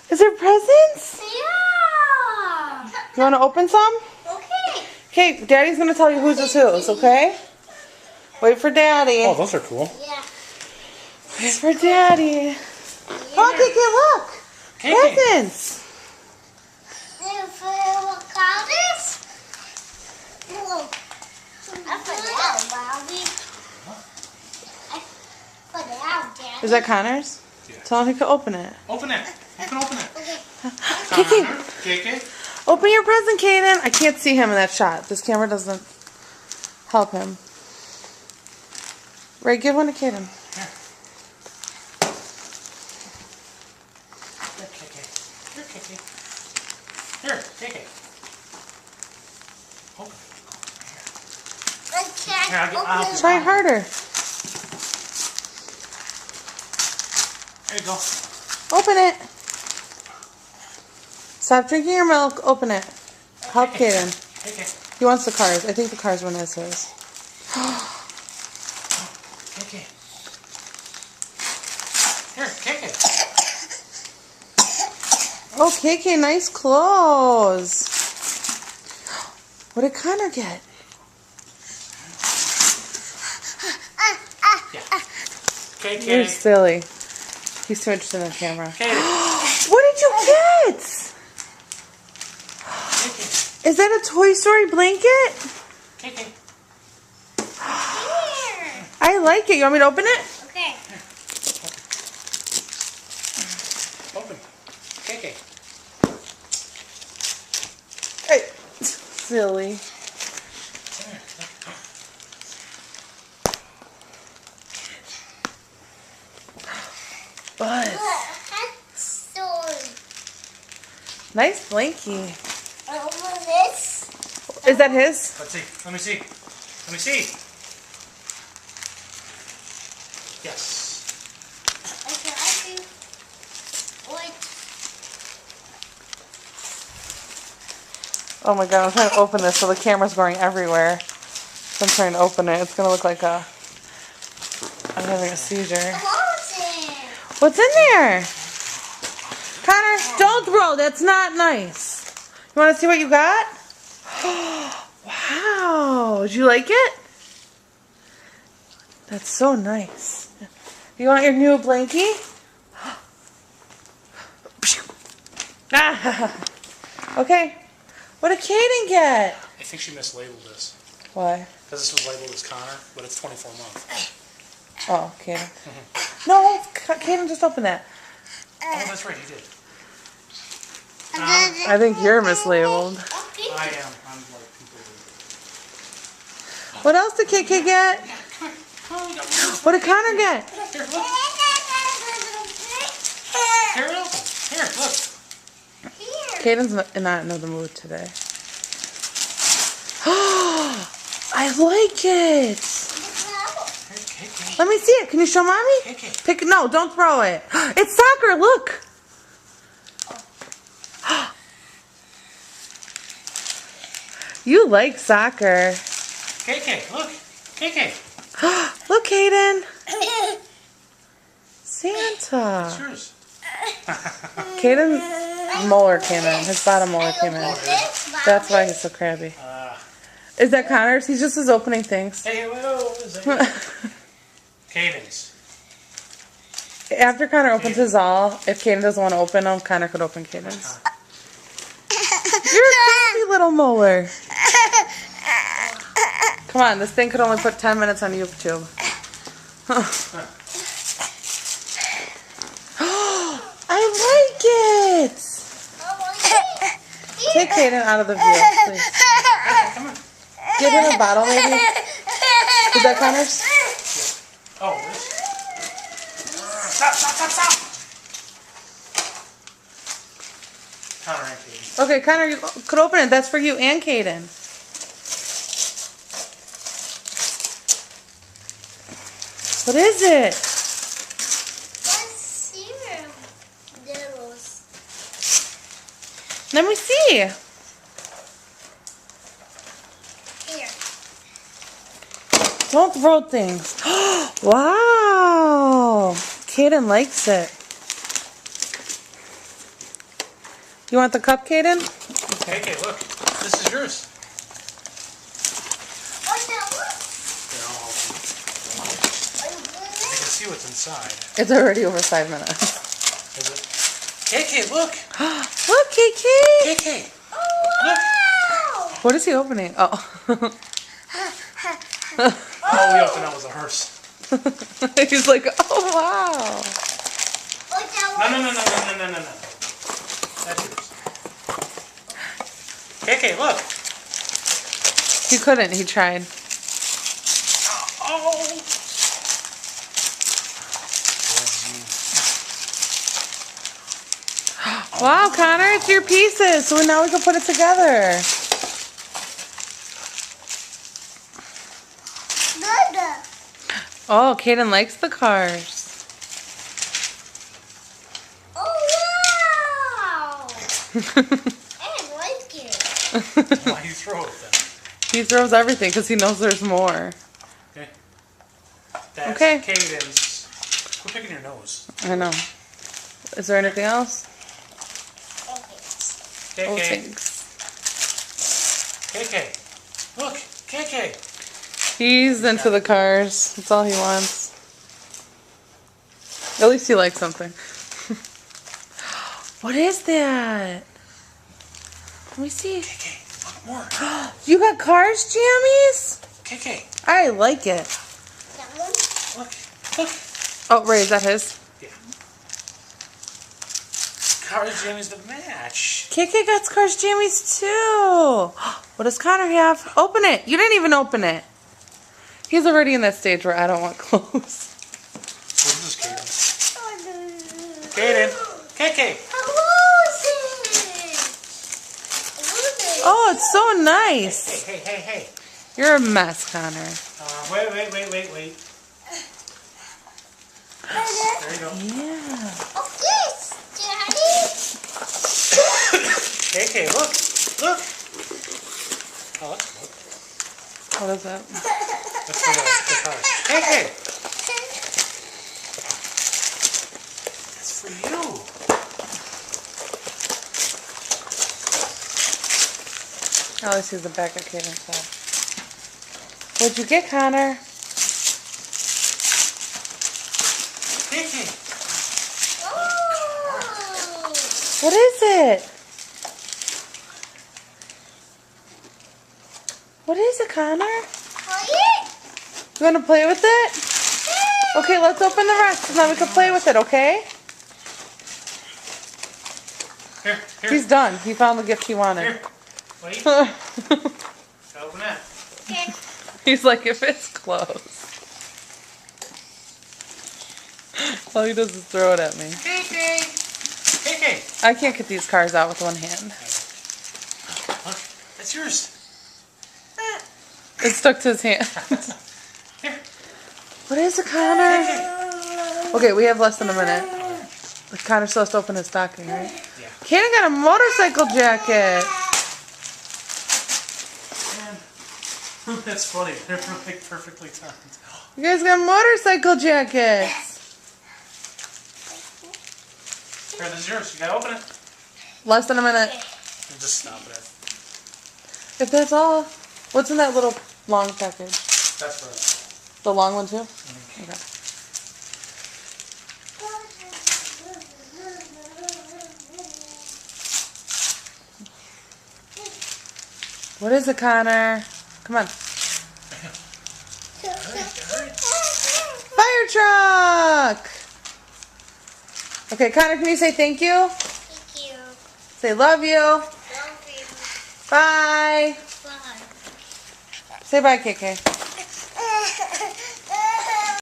Is there presents? Yeah. You want to open some? Okay. Okay, Daddy's going to tell you whose is whose, okay? Wait for Daddy. Oh, those are cool. Yeah. Wait for Daddy. Oh, Kiki, look. Kiki. Presents. Is that Connor's? Yeah. Tell him he can open it. Open it. You can open it. Kiki, Kiki. open your present, Kaden. I can't see him in that shot. This camera doesn't help him. Ray, give one to Kaden. Here. Here, Kiki. Here, Kiki. Here, Kiki. Open it. Here, I'll Try harder. There you go. Open it. Stop drinking your milk. Open it. Help Kaden. Kiki. He wants the cars. I think the cars one is his. Kiki. Here, Kiki. Oh, KK, nice clothes. What did Connor get? Yeah. Kiki. You're silly. He's too interested in the camera. Kiki. What did you get? Kiki. Is that a Toy Story blanket? Kiki. I like it. You want me to open it? Okay. Open. Kiki. Hey, silly. Buzz. Nice blankie. This. Is that his? Let's see. Let me see. Let me see. Yes. Okay, I do. Wait. Oh my god, I'm trying to open this so the camera's going everywhere. So I'm trying to open it. It's going to look like I'm having a seizure. What's in there? Connor, don't throw. That's not nice. You want to see what you got? Wow. Did you like it? That's so nice. You want your new blankie? Ah. Okay. What did Kaden get? I think she mislabeled this. Why? Because this was labeled as Connor, but it's 24 months. Oh, Kaden. No, Kaden, just open that. Oh, that's right, he did. I think you're mislabeled. I am. I'm like completely. What else did KK get? What did Connor get? Here, look. Here, open. Here, look. Kaden's not in the mood today. I like it. Here, Kiki. Let me see it. Can you show mommy? Kiki. Pick. No, don't throw it. It's soccer. Look. You like soccer. Kiki, look. Kiki. Look, Kaden. It's Santa. yours. Kaden's molar came in. His bottom molar came in. That's why he's so crabby. Is that Connor's? He just is opening things. Hey, whoa, is that Caden's. After Connor opens his all, if Kaden doesn't want to open them, Connor could open Kaden's. You're a crazy little molar. Come on, this thing could only put 10 minutes on YouTube. I like it! Take Kaden out of the view, please. Come on. Give him a bottle, maybe? Is that Connor's? Oh, this. Stop, stop, stop, stop! Connor and Kaden. Okay, Connor, you could open it. That's for you and Kaden. What is it? Let me see. Here. Don't throw things. Wow. Kaden likes it. You want the cup, Kaden? KK, look. This is yours. What's that one? Here, I'll hold it. You can see what's inside. It's already over 5 minutes. Is it? KK, look. Look, KK! KK. Wow! What is he opening? Oh. Oh, we opened that was a hearse. He's like, oh, wow. What's that No, one? no. That's yours. KK, look. He couldn't. He tried. Oh. Wow, Connor, it's your pieces. So now we can put it together. Dada. Oh, Kaden likes the cars. Oh, wow! I like it. Why you throw it then? He throws everything because he knows there's more. Okay. That's Okay. Caden's. Quit picking your nose. I know. Is there anything else? Okay. Oh, KK. thanks. KK. Look. KK. He's into the cars. That's all he wants. At least he likes something. What is that? Let me see. KK. Look more. You got cars, jammies? KK. I like it. That one? Look. Look. Oh, Ray, is that his? Yeah. Cars jammies to match. KK got cars, jammies too. What does Connor have? Open it. You didn't even open it. He's already in that stage where I don't want clothes. What is this, Caden? Caden. KK. Oh, it's so nice. Hey. You're a mess, Connor. Wait. There you go. Yeah. KK, look. Oh, look. What is that? That's for the car. KK. That's for you. Oh, this is the back of Kaden's stuff. What'd you get, Connor? KK. What is it? What is it, Connor? You want to play with it? Okay, let's open the rest and then we can play with it, okay? Here. He's done. He found the gift he wanted. Here. Wait. Gotta open that. He's like, if it's closed. All he does is throw it at me. KK. I can't get these cars out with one hand. Look, that's yours. It stuck to his hand. Here. What is it, Connor? Okay, we have less than a minute. Connor still has to open his stocking, right? Yeah. Kaden got a motorcycle jacket. Man. That's funny. They're like perfectly timed. You guys got motorcycle jackets. Here, this is yours. You gotta open it. Less than a minute. And just stop it. If that's all. What's in that little long package? That's for us. The long one too? Okay. What is it, Connor? Come on. Fire truck! Okay, Connor, can you say thank you? Thank you. Say love you. Love you. Bye. Bye. Say bye, KK.